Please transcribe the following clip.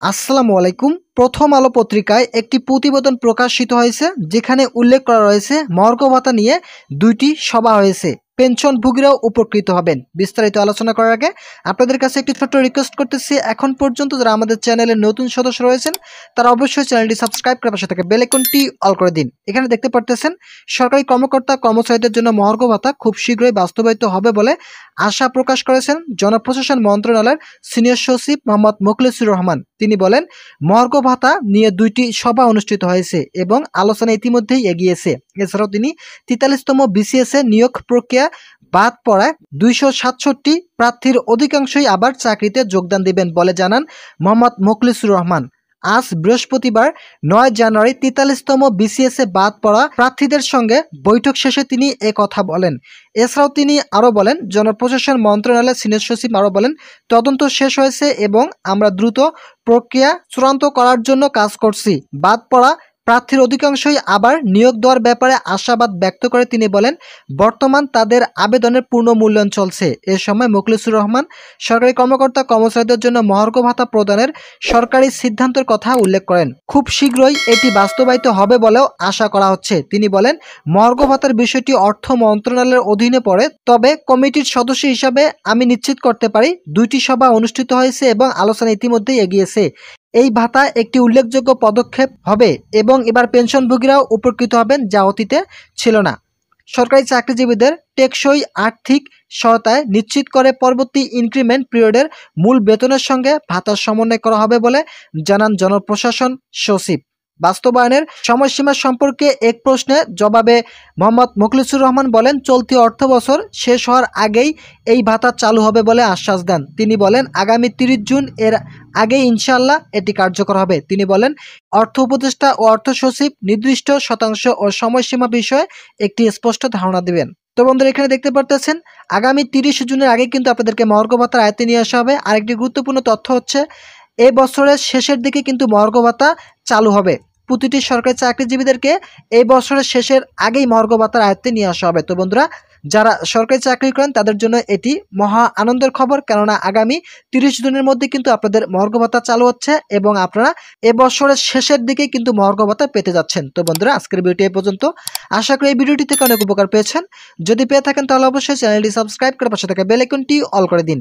আসসালামু আলাইকুম। প্রথম আলো পত্রিকায় একটি প্রতিবেদন প্রকাশিত হয়েছে, যেখানে উল্লেখ করা রয়েছে মহার্ঘ ভাতা নিয়ে ২টি সভা হয়েছে। পেনশনভোগীরাও উপকৃত হবেন। বিস্তারিত আলোচনা করার আগে আপনাদের কাছে একটি ছোট্ট রিকোয়েস্ট করতেছি, এখন পর্যন্ত যারা আমাদের চ্যানেলের নতুন সদস্য রয়েছেন তারা অবশ্যই চ্যানেলটি সাবস্ক্রাইব করে পাশে থাকা বেল আইকনটি অল করে দিন। এখানে দেখতে পারতেছেন সরকারি কর্মকর্তা কর্মচারীদের জন্য মহার্ঘ ভাতা খুব শীঘ্রই বাস্তবায়িত হবে বলে আশা প্রকাশ করেছেন জনপ্রশাসন মন্ত্রণালয়ের সিনিয়র সচিব মোহাম্মদ মোখলেছুর রহমান। তিনি বলেন, মহার্ঘ ভাতা নিয়ে ২টি সভা অনুষ্ঠিত হয়েছে এবং আলোচনা ইতিমধ্যেই এগিয়েছে। এছাড়াও তিনি ৪৩তম বিসিএস এ নিয়োগ প্রক্রিয়া বাদ পড়ায় ২৬৭ প্রার্থীর অধিকাংশই আবার চাকরিতে যোগদান দিবেন বলে জানান মোহাম্মদ মোখলেছুর রহমান। আজ বৃহস্পতিবার ৯ জানুয়ারি ৪৩তম বিসিএস এ বাদ পড়া প্রার্থীদের সঙ্গে বৈঠক শেষে তিনি কথা বলেন। এছাড়াও তিনি আরও বলেন, জনপ্রশাসন মন্ত্রণালয়ের সিনিয়র সচিব আরও বলেন, তদন্ত শেষ হয়েছে এবং আমরা দ্রুত প্রক্রিয়া চূড়ান্ত করার জন্য কাজ করছি। বাদ পড়া প্রার্থীর অধিকাংশই আবার নিয়োগ দেওয়ার ব্যাপারে আশাবাদ ব্যক্ত করে তিনি বলেন, বর্তমান তাদের আবেদনের পূর্ণ মূল্যায়ন চলছে। এ সময় মোখলেছুর রহমান সরকারি কর্মকর্তা কর্মচারীদের জন্য মহার্ঘ ভাতা প্রদানের সরকারি সিদ্ধান্তের কথা উল্লেখ করেন। খুব শীঘ্রই এটি বাস্তবায়িত হবে বলেও আশা করা হচ্ছে। তিনি বলেন, মহার্ঘ ভাতার বিষয়টি অর্থ মন্ত্রণালয়ের অধীনে পড়ে, তবে কমিটির সদস্য হিসাবে আমি নিশ্চিত করতে পারি ২টি সভা অনুষ্ঠিত হয়েছে এবং আলোচনা ইতিমধ্যেই এগিয়েছে। এই ভাতা একটি উল্লেখযোগ্য পদক্ষেপ হবে এবং এবার পেনশনভোগীরাও উপকৃত হবেন, যা অতীতে ছিল না। সরকারি চাকরিজীবীদের টেকসই আর্থিক সহায়তায় নিশ্চিত করে পরবর্তী ইনক্রিমেন্ট পিরিয়ডের মূল বেতনের সঙ্গে ভাতার সমন্বয় করা হবে বলে জানান জনপ্রশাসন সচিব। বাস্তবায়নের সময়সীমা সম্পর্কে এক প্রশ্নে জবাবে মোহাম্মদ মোখলেছুর রহমান বলেন, চলতি অর্থবছর শেষ হওয়ার আগেই এই ভাতা চালু হবে বলে আশ্বাস দেন। তিনি বলেন, আগামী ৩০ জুন এর আগেই ইনশাআল্লাহ এটি কার্যকর হবে। তিনি বলেন, অর্থ উপদেষ্টা ও অর্থ সচিব নির্দিষ্ট শতাংশ ও সময়সীমা বিষয়ে একটি স্পষ্ট ধারণা দেবেন। তো বন্ধুরা, এখানে দেখতে পারতেছেন আগামী ৩০ জুনের আগে কিন্তু আপনাদেরকে মহার্ঘ ভাতার আয়ত্তে নিয়ে আসা হবে। আরেকটি গুরুত্বপূর্ণ তথ্য হচ্ছে, এই বছরের শেষের দিকে কিন্তু মহার্ঘ ভাতা চালু হবে। প্রতিটি সরকারি চাকরিজীবীদেরকে এই বছরের শেষের আগেই মহার্ঘ ভাতার আয়ত্তে নিয়ে আসা হবে। তো বন্ধুরা, যারা সরকারি চাকরি করেন তাদের জন্য এটি মহা আনন্দের খবর, কেননা আগামী ৩০ জুনের মধ্যে কিন্তু আপনাদের মহার্ঘ ভাতা চালু হচ্ছে এবং আপনারা এ বছরের শেষের দিকে কিন্তু মহার্ঘ ভাতা পেতে যাচ্ছেন। তো বন্ধুরা, আজকের ভিডিওটি এ পর্যন্ত। আশা করি এই ভিডিওটি থেকে অনেক উপকার পেয়েছেন। যদি পেয়ে থাকেন তাহলে অবশ্যই চ্যানেলটি সাবস্ক্রাইব করে পাশে থাকা বেল আইকনটি অল করে দিন।